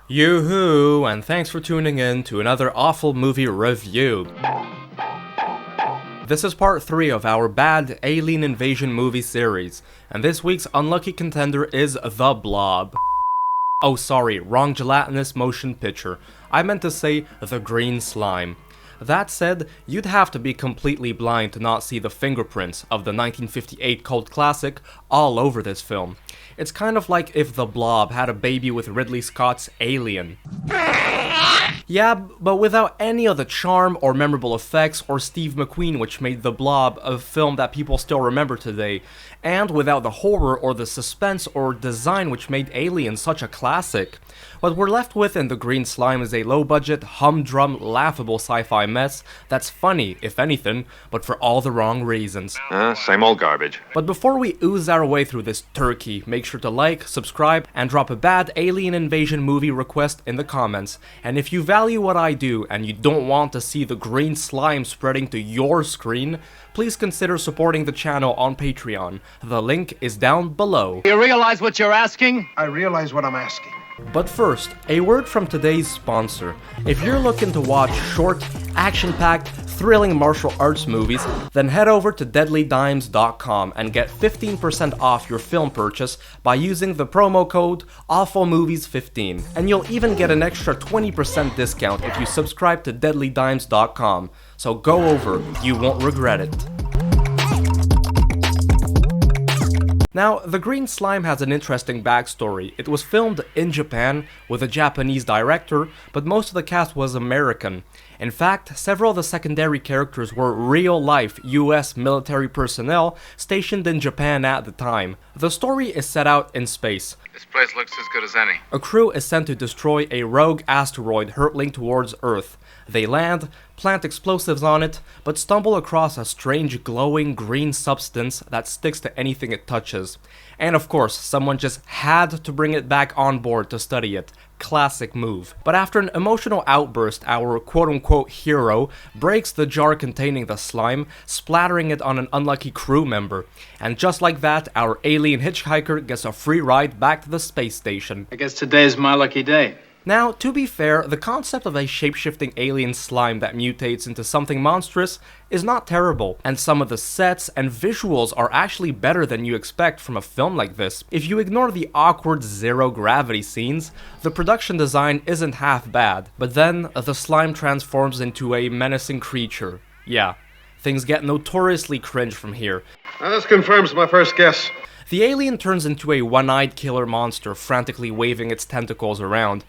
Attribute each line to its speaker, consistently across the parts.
Speaker 1: Yoo-hoo, and thanks for tuning in to another awful movie review. This is part 3 of our bad alien invasion movie series, and this week's unlucky contender is The Blob. Oh sorry, wrong gelatinous motion picture. I meant to say The Green Slime. That said, you'd have to be completely blind to not see the fingerprints of the 1958 cult classic all over this film. It's kind of like if The Blob had a baby with Ridley Scott's Alien. Yeah, but without any of the charm or memorable effects or Steve McQueen which made The Blob a film that people still remember today, and without the horror or the suspense or design which made Alien such a classic. What we're left with in The Green Slime is a low-budget, humdrum, laughable sci-fi mess that's funny, if anything, but for all the wrong reasons.
Speaker 2: Same old garbage.
Speaker 1: But before we ooze our way through this turkey, make sure to like, subscribe, and drop a bad alien invasion movie request in the comments. And if you value what I do and you don't want to see the green slime spreading to your screen, please consider supporting the channel on Patreon. The link is down below.
Speaker 3: You realize what you're asking?
Speaker 4: I realize what I'm asking.
Speaker 1: But first, a word from today's sponsor. If you're looking to watch short, action-packed, thrilling martial arts movies, then head over to deadlydimes.com and get 15% off your film purchase by using the promo code AWFULMOVIES15. And you'll even get an extra 20% discount if you subscribe to deadlydimes.com. So go over, you won't regret it. Now, The Green Slime has an interesting backstory. It was filmed in Japan with a Japanese director, but most of the cast was American. In fact, several of the secondary characters were real-life US military personnel stationed in Japan at the time. The story is set out in space.
Speaker 2: This place looks as good as any.
Speaker 1: A crew is sent to destroy a rogue asteroid hurtling towards Earth. They land, plant explosives on it, but stumble across a strange glowing green substance that sticks to anything it touches. And of course, someone just had to bring it back on board to study it. Classic move. But after an emotional outburst, our quote-unquote hero breaks the jar containing the slime, splattering it on an unlucky crew member. And just like that, our alien hitchhiker gets a free ride back to the space station.
Speaker 3: I guess today's my lucky day.
Speaker 1: Now, to be fair, the concept of a shape-shifting alien slime that mutates into something monstrous is not terrible, and some of the sets and visuals are actually better than you expect from a film like this. If you ignore the awkward zero-gravity scenes, the production design isn't half bad, but then the slime transforms into a menacing creature. Yeah, things get notoriously cringe from here.
Speaker 4: Now this confirms my first guess.
Speaker 1: The alien turns into a one-eyed killer monster, frantically waving its tentacles around.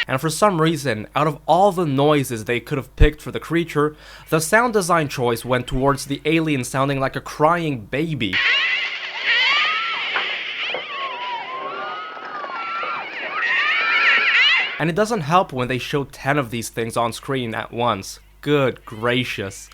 Speaker 1: And for some reason, out of all the noises they could have picked for the creature, the sound design choice went towards the alien sounding like a crying baby. And it doesn't help when they show 10 of these things on screen at once. Good gracious.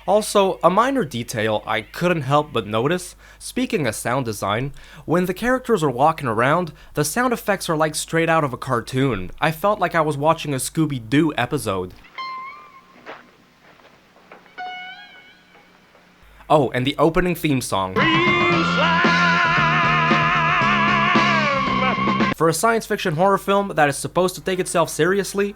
Speaker 1: Also, a minor detail I couldn't help but notice, speaking of sound design, when the characters are walking around, the sound effects are like straight out of a cartoon. I felt like I was watching a Scooby-Doo episode. Oh, and the opening theme song. For a science fiction horror film that is supposed to take itself seriously,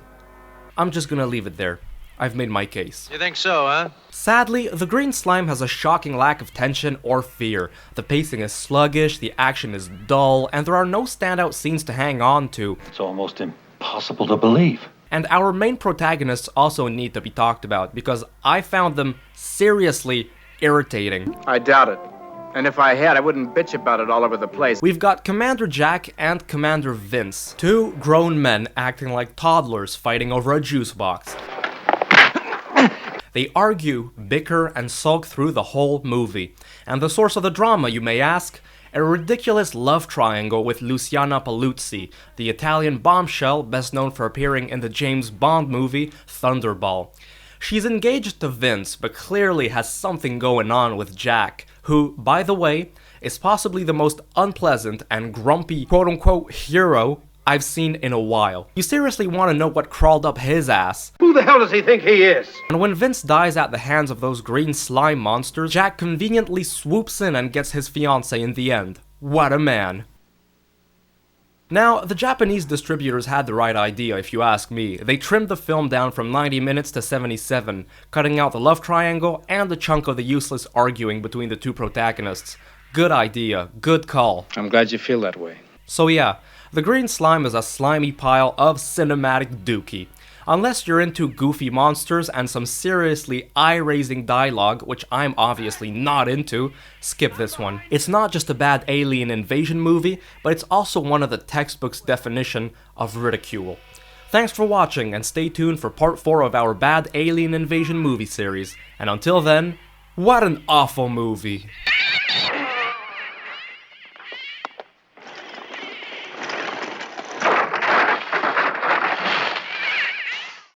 Speaker 1: I'm just gonna leave it there. I've made my case.
Speaker 3: You think so, huh?
Speaker 1: Sadly, The Green Slime has a shocking lack of tension or fear. The pacing is sluggish, the action is dull, and there are no standout scenes to hang on to.
Speaker 5: It's almost impossible to believe.
Speaker 1: And our main protagonists also need to be talked about, because I found them seriously irritating.
Speaker 6: I doubt it. And if I had, I wouldn't bitch about it all over the place.
Speaker 1: We've got Commander Jack and Commander Vince, two grown men acting like toddlers fighting over a juice box. They argue, bicker, and sulk through the whole movie. And the source of the drama, you may ask? A ridiculous love triangle with Luciana Paluzzi, the Italian bombshell best known for appearing in the James Bond movie Thunderball. She's engaged to Vince, but clearly has something going on with Jack, who, by the way, is possibly the most unpleasant and grumpy quote-unquote hero I've seen in a while. You seriously want to know what crawled up his ass?
Speaker 4: Who the hell does he think he is?
Speaker 1: And when Vince dies at the hands of those green slime monsters, Jack conveniently swoops in and gets his fiancée in the end. What a man. Now, the Japanese distributors had the right idea if you ask me. They trimmed the film down from 90 minutes to 77, cutting out the love triangle and the chunk of the useless arguing between the two protagonists. Good idea, good call.
Speaker 3: I'm glad you feel that way.
Speaker 1: So yeah, the green slime is a slimy pile of cinematic dookie. Unless you're into goofy monsters and some seriously eye-raising dialogue, which I'm obviously not into, skip this one. It's not just a bad alien invasion movie, but it's also one of the textbook's definition of ridicule. Thanks for watching, and stay tuned for part 4 of our bad alien invasion movie series. And until then, what an awful movie.